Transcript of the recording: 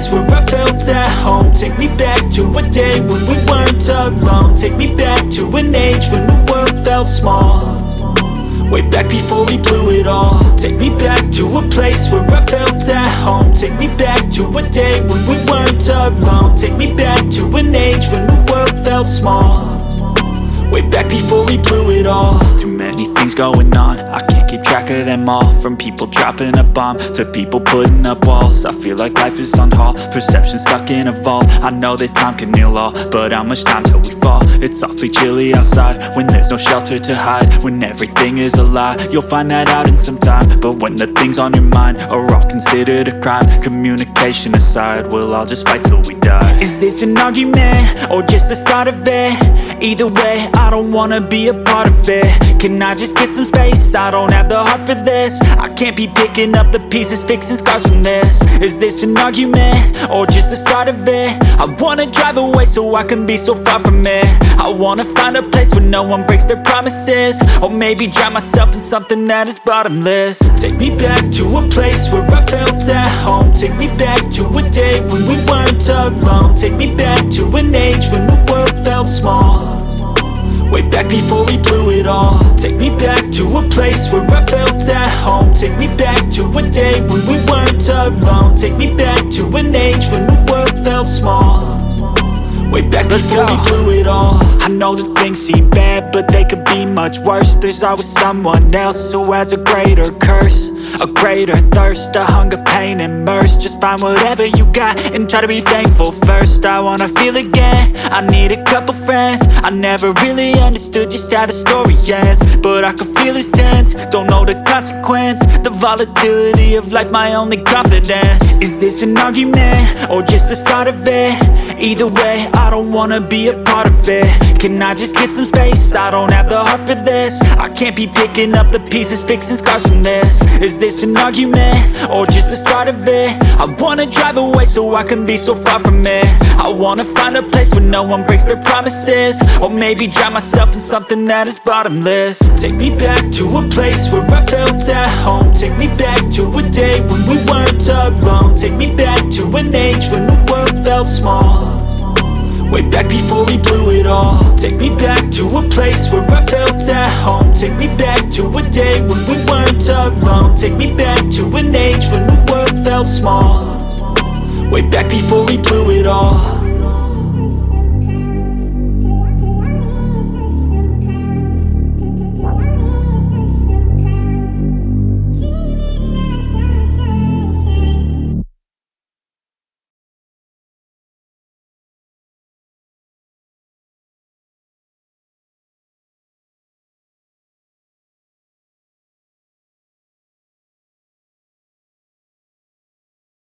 place where I felt at home. Take me back to a day when we weren't alone. Take me back to an age when the world felt small. Way back before we blew it all. Take me back to a place where I felt at home. Take me back to a day when we weren't alone. Take me back to an age when the world felt small. Way back before we blew it all. Too many things going on, I can't keep track of them all. From people dropping a bomb to people putting up walls. I feel like life is on hold, perception stuck in a vault. I know that time can heal all, but how much time till we fall? It's awfully chilly outside when there's no shelter to hide. When everything is a lie, you'll find that out in some time. But when the things on your mind are all considered a crime, communication aside, we'll all just fight till we die. Is this an argument or just the start of it? Either way, I don't wanna be a part of it. Can I just get some space? I don't have the heart for this. I can't be picking up the pieces, fixing scars from this. Is this an argument or just the start of it? I wanna drive away so I can be so far from it. I wanna find a place where no one breaks their promises. Or maybe drown myself in something that is bottomless. Take me back to a place where I felt at home. Take me back to a day when we weren't alone. Take me back to an age when the world felt small. Way back before we blew it all. Take me back to a place where I felt at home. Take me back to a day when we weren't alone. Take me back to an age when the world felt small. Way back before we blew it all. I know that things seem bad, but they could be much worse. There's always someone else who has a greater curse, a greater thirst, a hunger, pain, and mercy. Just find whatever you got and try to be thankful first. I wanna feel again, I need a couple friends. I never really understood just how the story ends, but I can feel it's tense, don't know the consequence. The volatility of life, my only confidence. Is this an argument or just the start of it? Either way, I don't wanna be a part of it. Can I just get some space? I don't have the heart for this. I can't be picking up the pieces, fixing scars from this. Is this an argument or just the start of it? I wanna drive away so I can be so far from it. I wanna find a place where no one breaks their promises. Or maybe drown myself in something that is bottomless. Take me back to a place where I felt at home. Take me back to a day when we weren't alone. Take me back to an age when the world felt small. Way back before we blew it all. Take me back to a place where I felt at home. Take me back to a day when we weren't alone. Take me back to an age when the world felt small. Way back before we blew it all.